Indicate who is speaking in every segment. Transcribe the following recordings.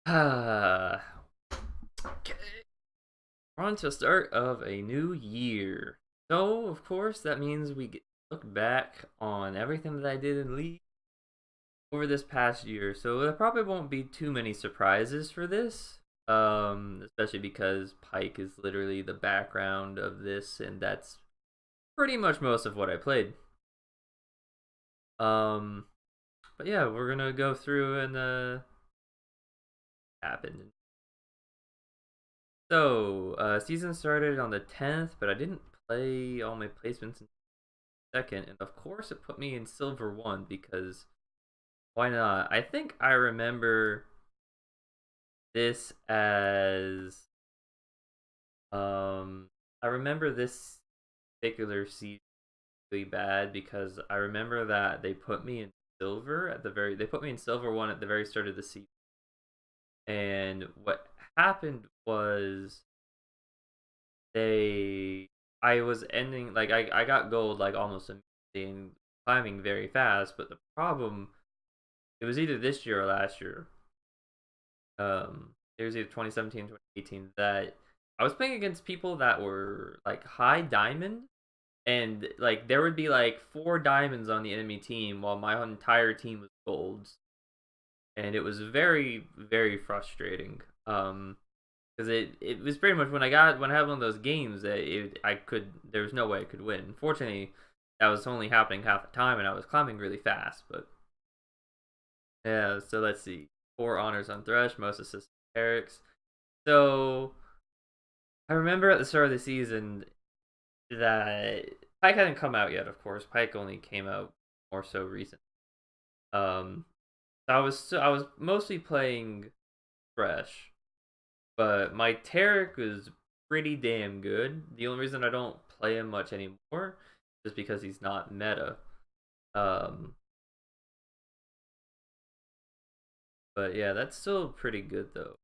Speaker 1: Okay. We're on to the start of a new year. So, of course, that means look back on everything that I did in League over this past year. So, there probably won't be too many surprises for this. Especially because Pike is literally the background of this, and that's pretty much most of what I played. Um, but yeah, we're gonna go through and happen. So, season started on the 10th, but I didn't play all my placements in second, and of course it put me in silver 1 because why not? I think I remember this as I remember this particular season really bad because I remember that they put me in silver at the very they put me in silver 1 at the very start of the season. And what happened was they I was ending like I got gold like almost immediately and climbing very fast, but the problem it was either this year or last year. It was either 2017, 2018 that I was playing against people that were like high diamond and like there would be like 4 diamonds on the enemy team while my entire team was golds. And it was very, very frustrating. Because it was pretty much when I had one of those games that I could there was no way I could win. Fortunately, that was only happening half the time, and I was climbing really fast. But yeah, so let's see, 4 honors on Thresh, most assists on Herix. So I remember at the start of the season that Pike hadn't come out yet. Of course, Pike only came out more so recent. Um, I was mostly playing Thresh, but my Taric was pretty damn good. The only reason I don't play him much anymore is because he's not meta. Um, but yeah, that's still pretty good though.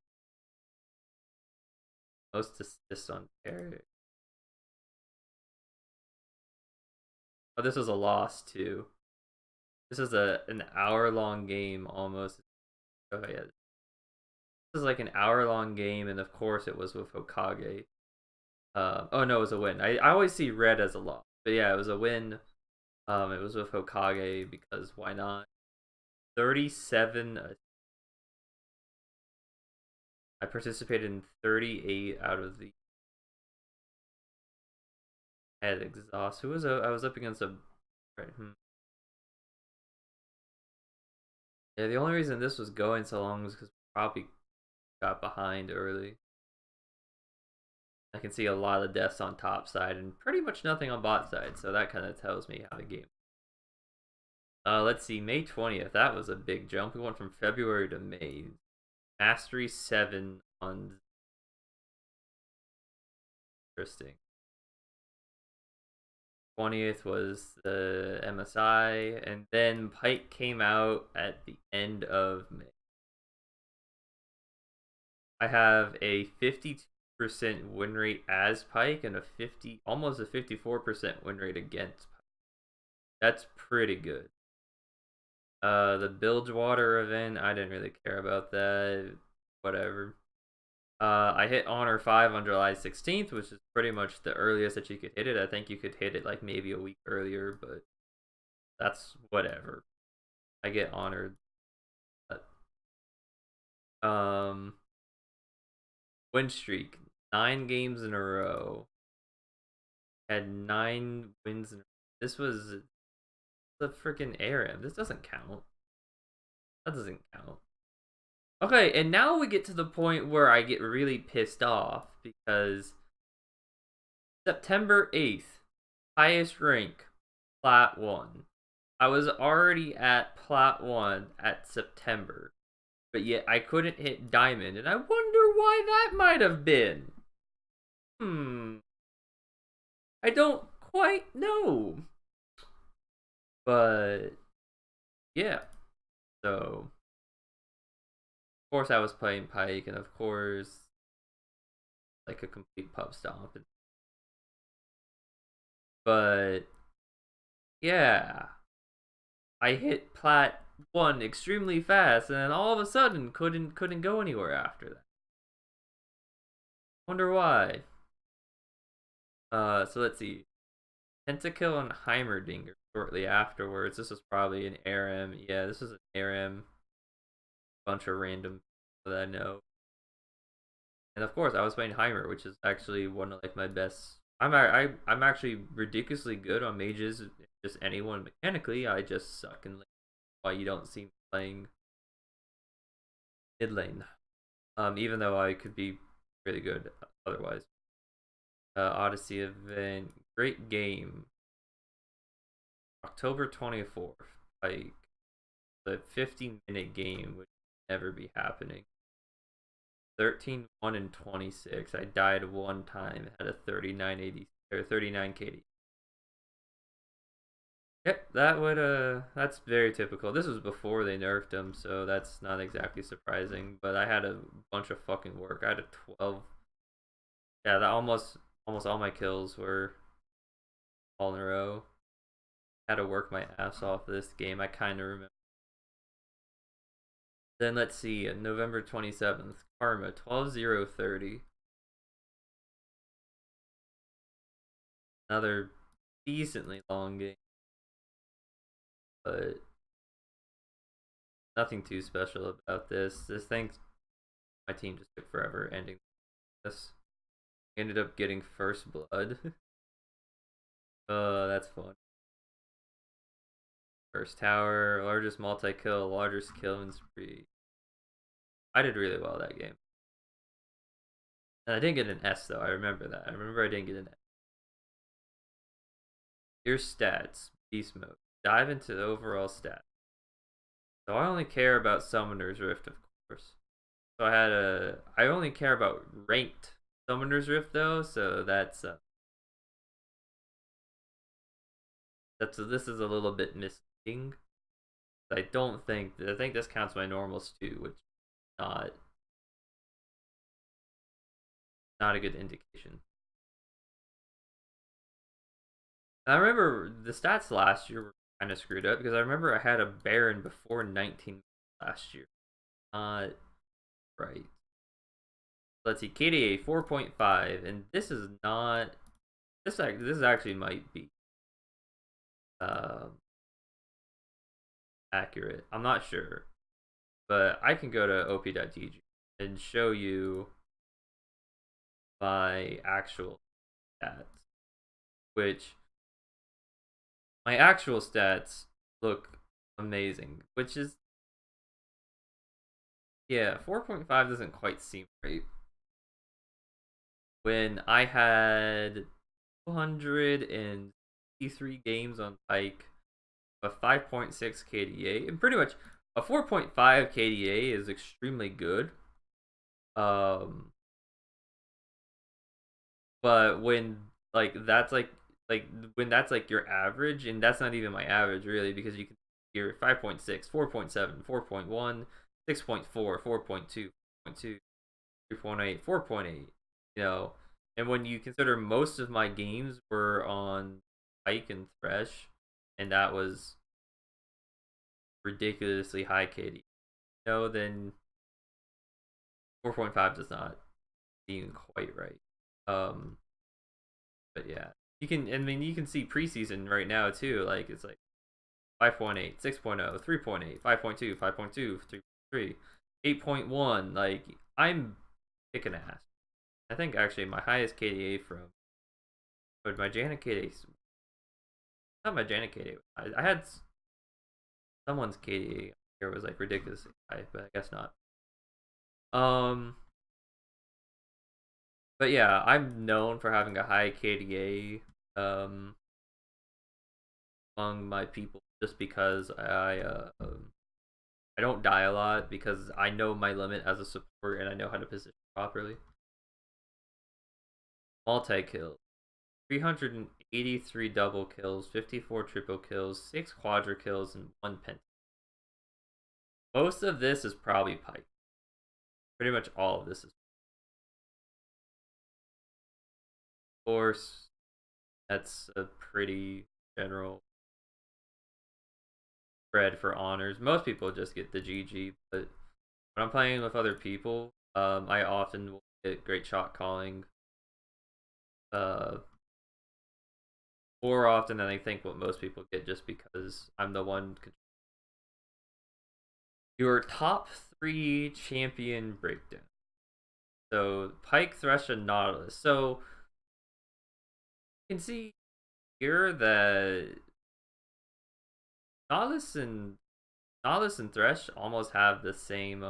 Speaker 1: Most assists on Taric. Oh, this was a loss too. This is an hour long game almost. Oh yeah, this is like an hour long game, and of course it was with Hokage. Oh no, it was a win. I always see red as a loss, but yeah, it was a win. It was with Hokage because why not? 37. I participated in 38 out of the. I had exhaust. Who was I was up against a. Right, Yeah, the only reason this was going so long was because we probably got behind early. I can see a lot of deaths on top side and pretty much nothing on bot side, so that kind of tells me how the game. Let's see, May 20th. That was a big jump. We went from February to May. Mastery 7 on. Interesting. 20th was the MSI, and then Pike came out at the end of May. I have a 52% win rate as Pike and almost a 54% win rate against Pike. That's pretty good. The Bilgewater event, I didn't really care about that. Whatever. I hit Honor 5 on July 16th, which is pretty much the earliest that you could hit it. I think you could hit it like maybe a week earlier, but that's whatever. I get honored. Um, win streak, 9 games in a row. Had 9 wins. This was the freaking ARAM. This doesn't count. That doesn't count. Okay, and now we get to the point where I get really pissed off because September 8th, highest rank, Plat 1. I was already at Plat 1 at September, but yet I couldn't hit Diamond, and I wonder why that might have been. I don't quite know. But yeah, so of course I was playing Pike, and of course like a complete pub stomp. But yeah, I hit Plat won extremely fast, and then all of a sudden couldn't go anywhere after that. Wonder why. So let's see. Pentakill and Heimerdinger shortly afterwards. This was probably an ARM. Yeah, this was an ARM. Bunch of random people that I know. And of course, I was playing Heimer, which is actually one of like my best. I'm actually ridiculously good on mages. Just anyone mechanically, I just suck in lane. Why you don't see me playing mid lane. Even though I could be really good otherwise. Odyssey event, great game. October 24th, like the 15-minute game would never be happening. 13, 1, and 26. I died one time, had a 3980 or 39 KD. Yep, that's very typical. This was before they nerfed him, so that's not exactly surprising. But I had a bunch of fucking work. I had a 12. Yeah, that almost all my kills were all in a row. Had to work my ass off this game. I kind of remember. Then let's see, November 27th, Karma 12-0-30. Another decently long game, but nothing too special about this. This thing, my team just took forever ending this. Ended up getting first blood. That's fun. First tower, largest multi-kill, largest killing spree. I did really well that game. And I didn't get an S though, I remember that. I remember I didn't get an S. Your stats, beast mode. Dive into the overall stats. So I only care about Summoner's Rift, of course. So I only care about ranked Summoner's Rift though, so that's this is a little bit misleading. I think this counts my normals too, which is not a good indication. I remember the stats last year were kind of screwed up because I remember I had a Baron before 19 last year. Not right. Let's see, KDA 4.5, and this is not. This actually might be accurate. I'm not sure, but I can go to op.gg and show you my actual stats, which my actual stats look amazing, which is, yeah, 4.5 doesn't quite seem right. When I had 253 games on Pyke, a 5.6 KDA, and pretty much a 4.5 KDA is extremely good. But when when that's like your average, and that's not even my average really, because you can hear 5.6, 4.7, 4.1, 6.4, 4.2, 4.2, 3.8, 4.8, you know. And when you consider most of my games were on Pyke and Thresh, and that was ridiculously high KD, then 4.5 does not seem quite right. But yeah, you can see preseason right now too. Like it's like 5.8, 6.0, 3.8, 5.2, 5.2, 3.3, 8.1. Like I'm kicking ass. I think actually my highest KDA but my Janet KDA, not my Janet KDA. I had someone's KDA here was like ridiculously high, but I guess not. But yeah, I'm known for having a high KDA among my people just because I don't die a lot because I know my limit as a support and I know how to position properly. Multi kill, 383 double kills, 54 triple kills, 6 quadra kills, and 1 pent. Most of this is probably Pyke. Pretty much all of this is. Of course, that's a pretty general spread for honors. Most people just get the GG, but when I'm playing with other people, I often will get great shot calling. More often than I think what most people get, just because I'm the one. Your top 3 champion breakdown. So Pyke, Thresh, and Nautilus. So you can see here that Nautilus and Thresh almost have the same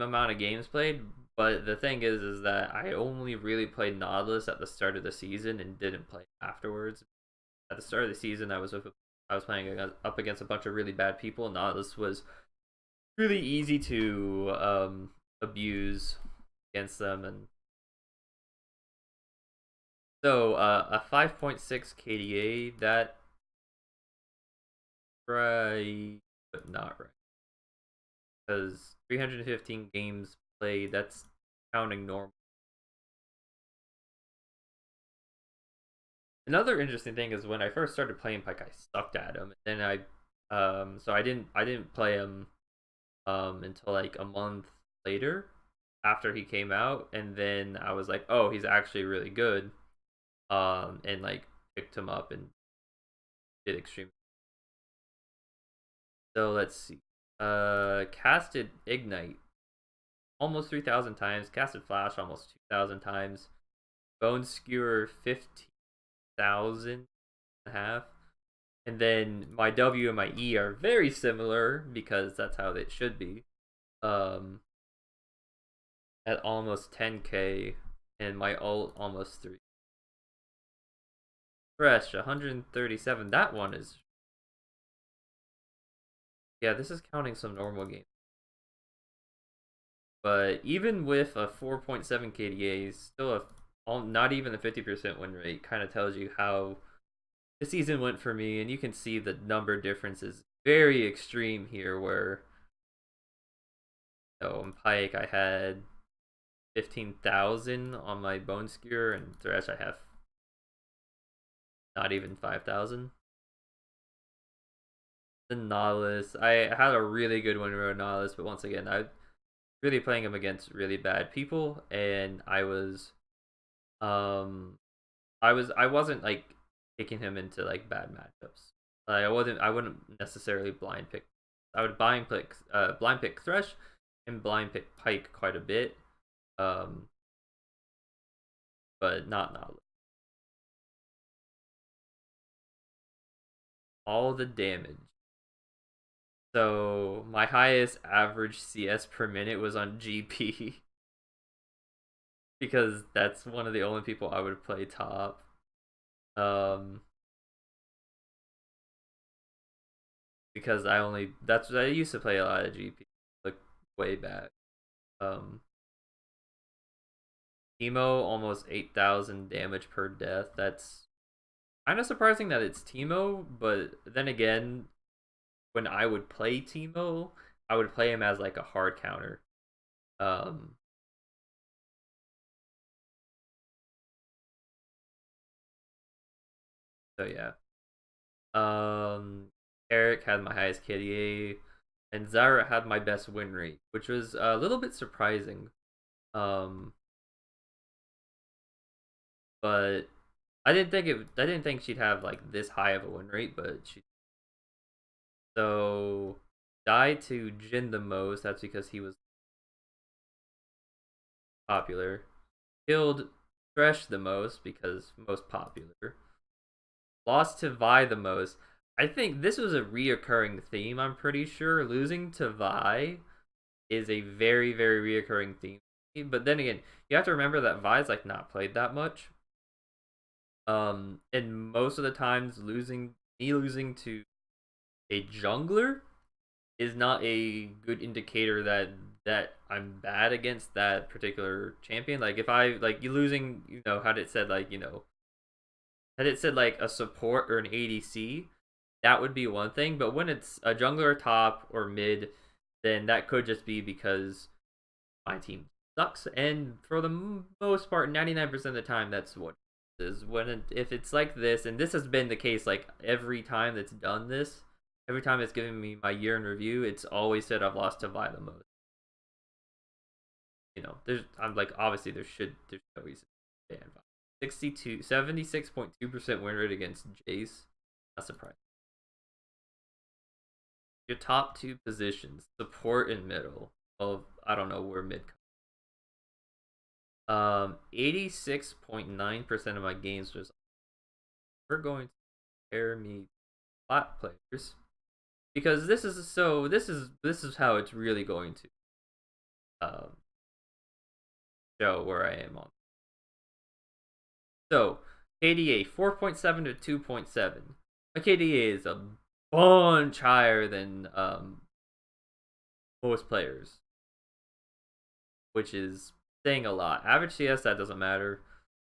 Speaker 1: amount of games played. But the thing is that I only really played Nautilus at the start of the season and didn't play afterwards. At the start of the season, I was playing up against a bunch of really bad people. Nautilus was really easy to abuse against them, and so a 5.6 KDA, that right, but not right, because 315 games played, that's counting normal. Another interesting thing is when I first started playing Pyke, I sucked at him, and then so I didn't play him until like a month later after he came out, and then I was like, oh, he's actually really good, and like picked him up and did extremely. So let's see. Casted Ignite almost 3,000 times. Casted Flash almost 2,000 times. Bone Skewer 15,000 and a half. And then my W and my E are very similar because that's how it should be. At almost 10k, and my ult almost 3. Thresh 137. That one is. Yeah, this is counting some normal games. But even with a 4.7 KDA, still not even a 50% win rate, kind of tells you how the season went for me, and you can see the number difference is very extreme here, where in Pyke I had 15,000 on my Bone Skewer, and Thresh I have not even 5,000. The Nautilus, I had a really good win rate on Nautilus, but once again, I really playing him against really bad people, and I wasn't like picking him into like bad matchups. I wouldn't necessarily blind pick. I would blind pick Thresh and blind pick Pyke quite a bit, but not Nautilus. All the damage. So my highest average CS per minute was on GP. Because that's one of the only people I would play top. Because I used to play a lot of GP, like way back. Teemo almost 8,000 damage per death. That's kind of surprising that it's Teemo, but then again, when I would play Teemo, I would play him as like a hard counter. So yeah. Eric had my highest KDA, and Zyra had my best win rate, which was a little bit surprising. But I didn't think she'd have like this high of a win rate, but she. So died to Jhin the most. That's because he was popular. Killed Thresh the most because most popular. Lost to Vi the most. I think this was a reoccurring theme, I'm pretty sure. Losing to Vi is a very, very reoccurring theme. But then again, you have to remember that Vi's like not played that much. And most of the times losing to a jungler is not a good indicator that I'm bad against that particular champion. Like if I like you losing, had it said like, had it said like a support or an ADC, that would be one thing. But when it's a jungler top or mid, then that could just be because my team sucks. And for the most part, 99% of the time, that's what. is when if it's like this, and this has been the case like every time that's done this, every time it's given me my year in review, it's always said I've lost to Vi the most. You know, I'm like, obviously there's no reason to ban Vi. 76.2% win rate against Jace. Not surprising. Your top two positions, support and middle. Well, I don't know where mid. 86.9% of my games was. We're going to compare me flat players because this is how it's really going to show where I am on. So KDA 4.7 to 2.7. My KDA is a bunch higher than most players, which is saying a lot. Average CS, that doesn't matter.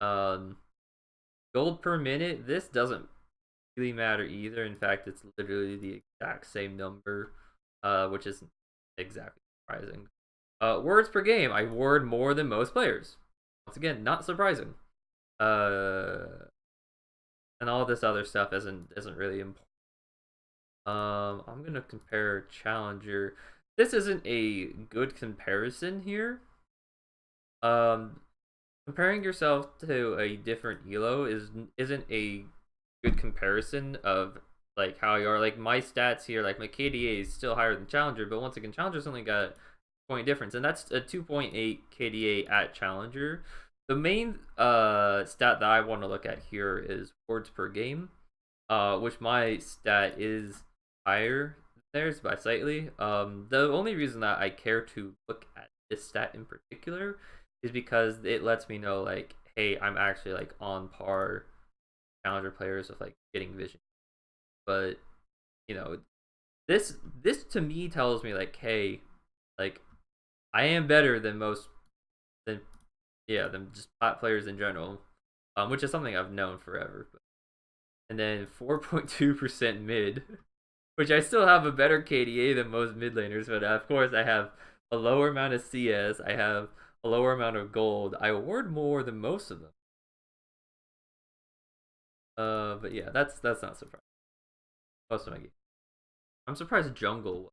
Speaker 1: Gold per minute, this doesn't really matter either. In fact, it's literally the exact same number, which is exactly surprising. Words per game, I word more than most players. Once again, not surprising. And all this other stuff isn't really important. I'm gonna compare Challenger. This isn't a good comparison here. Comparing yourself to a different elo isn't a good comparison of like how you are. Like my stats here, like my KDA is still higher than Challenger, but once again, Challenger's only got point difference, and that's a 2.8 KDA at Challenger. The main stat that I want to look at here is words per game, which my stat is higher than theirs by slightly. The only reason that I care to look at this stat in particular is because it lets me know like, hey, I'm actually like on par Challenger players with like getting vision. But you know, this to me tells me like, hey, like I am better than most than just plat players in general, which is something I've known forever. But, and then 4.2% mid, which I still have a better KDA than most mid laners, but of course I have a lower amount of CS, I have a lower amount of gold. I award more than most of them. But yeah, that's not surprising. Most of my games. I'm surprised jungle was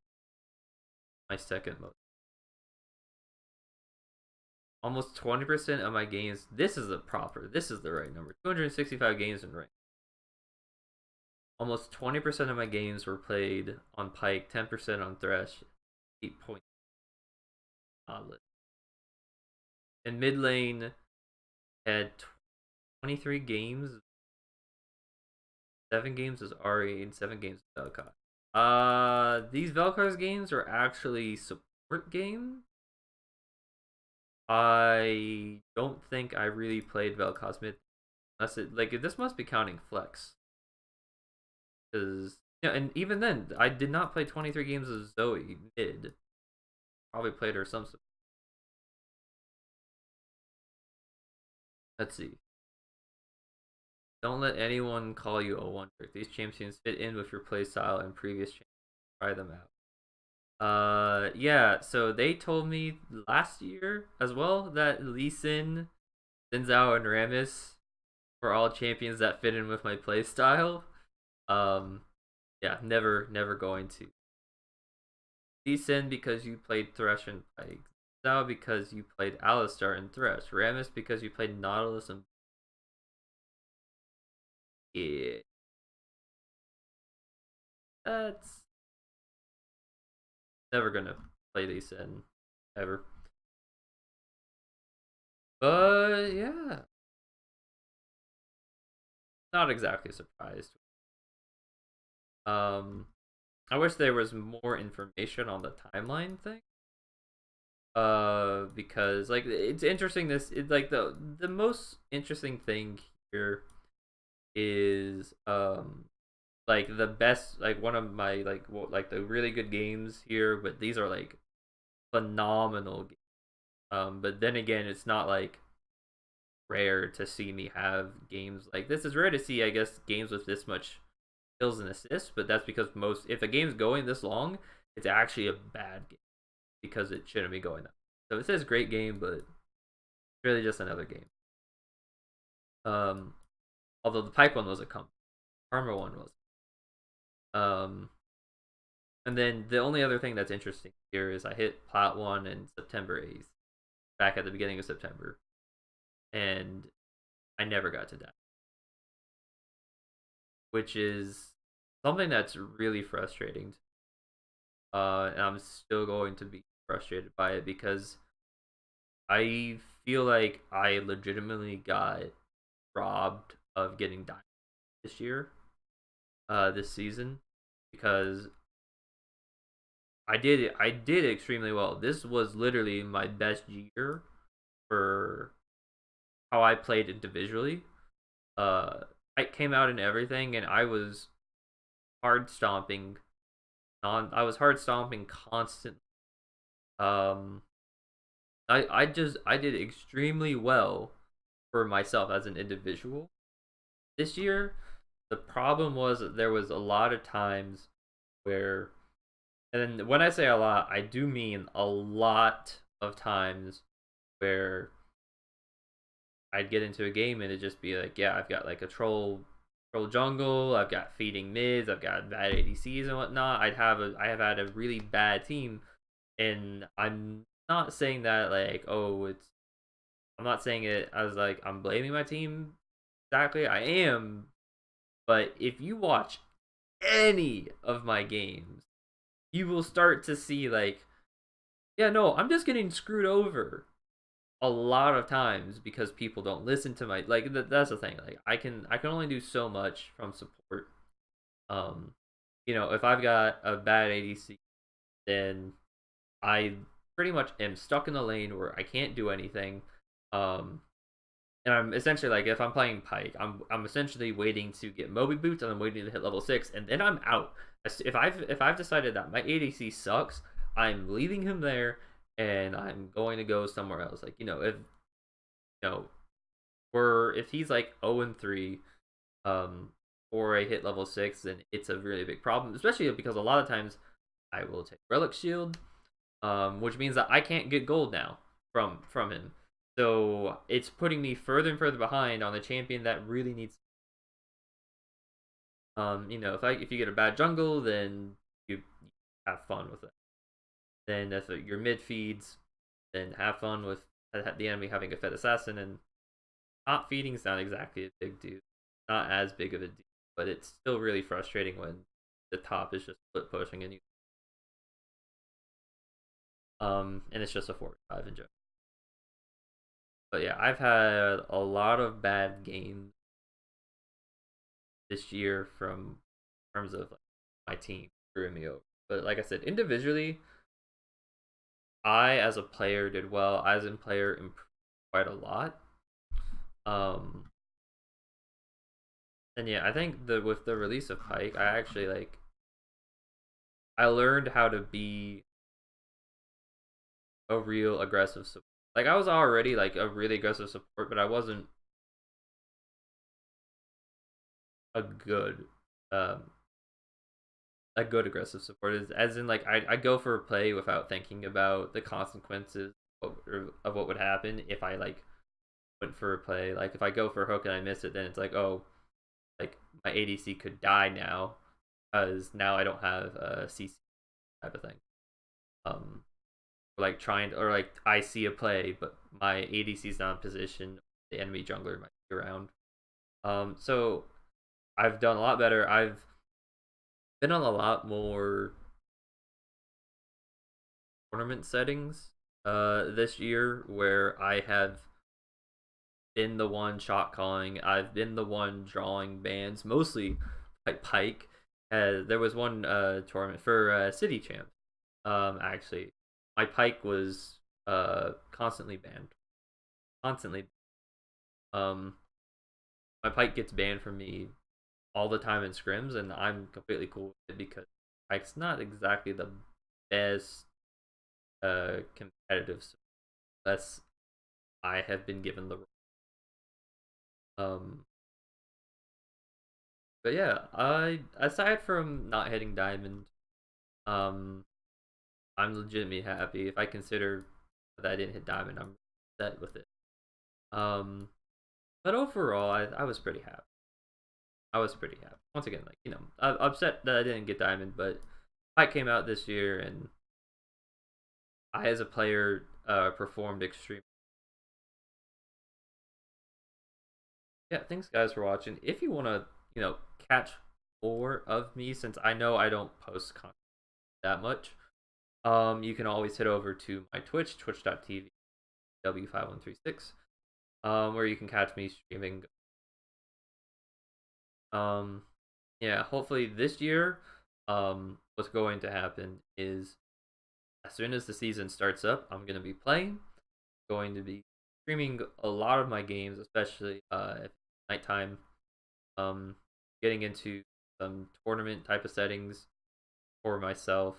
Speaker 1: my second most. Almost 20% of my games. This is the right number. 265 games in rank. Almost 20% of my games were played on Pyke, 10% on Thresh, 8 points. In mid lane, had 23 games. 7 games as Ahri and 7 games as Vel'Koz. These Vel'Koz games are actually support games. I don't think I really played Vel'Koz mid. Unless it, like, this must be counting flex. Because, yeah, and even then, I did not play 23 games as Zoe mid. Probably played her some support. Let's see. Don't let anyone call you a one trick. These champions fit in with your playstyle and previous champions. Try them out. Yeah, so they told me last year as well that Lee Sin, Xin Zhao, and Rammus were all champions that fit in with my playstyle. Yeah, never going to. Lee Sin because you played Thresh and Pyke. Zhao because you played Alistar and Thresh. Rammus because you played Nautilus and yeah. That's never gonna play Lee Sin ever. But yeah, not exactly surprised. I wish there was more information on the timeline thing. Because like it's interesting. Like the most interesting thing here is like the best, like one of my like the really good games here, but these are like phenomenal games. But then again, it's not like rare to see me have games like this. Is rare to see, I guess, games with this much kills and assists, but that's because if a game's going this long, it's actually a bad game because it shouldn't be going that. So it says great game, but it's really just another game. Um, although the Pike one was a comp, armor one was. Um, and then the only other thing that's interesting here is I hit Plat 1 in September 8th, back at the beginning of September, and I never got to die, which is something that's really frustrating. And I'm still going to be frustrated by it because I feel like I legitimately got robbed of getting diamond this year, this season, because I did extremely well. This was literally my best year for how I played individually. I came out in everything, and I was hard stomping. I was hard stomping constantly. Um, I did extremely well for myself as an individual this year. The problem was that there was a lot of times where, and when I say a lot, I do mean a lot of times where I'd get into a game and it'd just be like, yeah, I've got like a troll jungle, I've got feeding mids, I've got bad ADCs and whatnot. I have had a really bad team, and I'm not saying that like, oh, I'm not saying it as like I'm blaming my team exactly. I am, but if you watch any of my games, you will start to see like, yeah, no, I'm just getting screwed over a lot of times because people don't listen to my like. That's the thing. Like I can only do so much from support. Um, if I've got a bad ADC, then I pretty much am stuck in the lane where I can't do anything. Um, and I'm essentially like, if I'm playing Pike, I'm essentially waiting to get Moby boots, and I'm waiting to hit level 6, and then I'm out. If I've decided that my ADC sucks, I'm leaving him there, and I'm going to go somewhere else. Like, if you know if he's like 0-3, or I hit level 6, then it's a really big problem. Especially because a lot of times I will take Relic Shield, which means that I can't get gold now from him. So it's putting me further and further behind on the champion that really needs. If you get a bad jungle, then you have fun with it. Then if your mid feeds, then have fun with the enemy having a fed assassin. And top feeding is not exactly a big deal, not as big of a deal, but it's still really frustrating when the top is just split pushing and you. And it's just a 4-5 in general. But yeah, I've had a lot of bad games this year from terms of like, my team screwing me over. But like I said, individually, I as a player did well. As in player improved quite a lot. And yeah, I think that with the release of Pike, I actually I learned how to be a real aggressive support. Like I was already like a really aggressive support, but I wasn't a good um a good aggressive support is as in like I go for a play without thinking about the consequences of what would happen if I like went for a play. Like if I go for a hook and I miss it, then it's like, oh, like my ADC could die now because now I don't have a CC type of thing. Um, like trying to, or like I see a play but my ADC's not in position, the enemy jungler might be around. So I've done a lot better. I've been on a lot more tournament settings this year where I have been the one shot calling. I've been the one drawing bans, mostly like Pike. There was one tournament for City Champ. Actually, my Pike was constantly banned. Constantly. Um, my Pike gets banned from me all the time in scrims, and I'm completely cool with it because Pike's not exactly the best competitive unless I have been given the um but yeah, I aside from not hitting diamond, um I'm legitimately happy. If I consider that I didn't hit diamond, I'm set with it. Um But overall, I was pretty happy. I was pretty happy. Once again, like, I'm upset that I didn't get diamond, but Pike came out this year, and I, as a player, performed extremely. Yeah, thanks guys for watching. If you want to, catch more of me, since I know I don't post content that much, you can always head over to my Twitch, twitch.tv w5136, where you can catch me streaming. Yeah, hopefully this year, what's going to happen is as soon as the season starts up, I'm gonna be playing, going to be streaming a lot of my games, especially at nighttime. Um, Getting into some tournament type of settings for myself,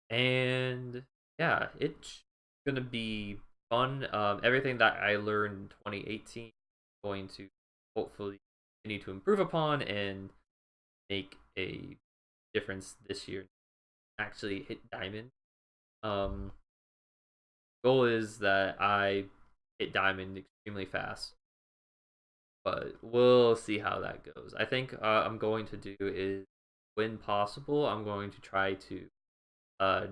Speaker 1: and yeah, it's gonna be fun. Everything that I learned in 2018, going to hopefully continue to improve upon and make a difference this year. Actually, hit diamond. Um, Goal is that I hit diamond extremely fast, but we'll see how that goes. I think I'm going to do is, when possible, I'm going to try to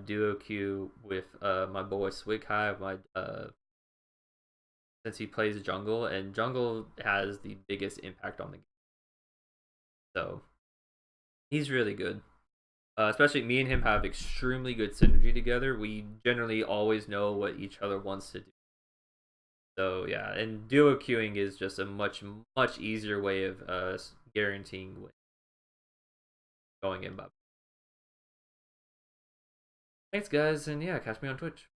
Speaker 1: duo queue with my boy Swighive, my since he plays jungle, and jungle has the biggest impact on the game. So he's really good. Especially me and him have extremely good synergy together. We generally always know what each other wants to do. So yeah, and duo queuing is just a much easier way of guaranteeing going in. Thanks guys, and yeah, catch me on Twitch.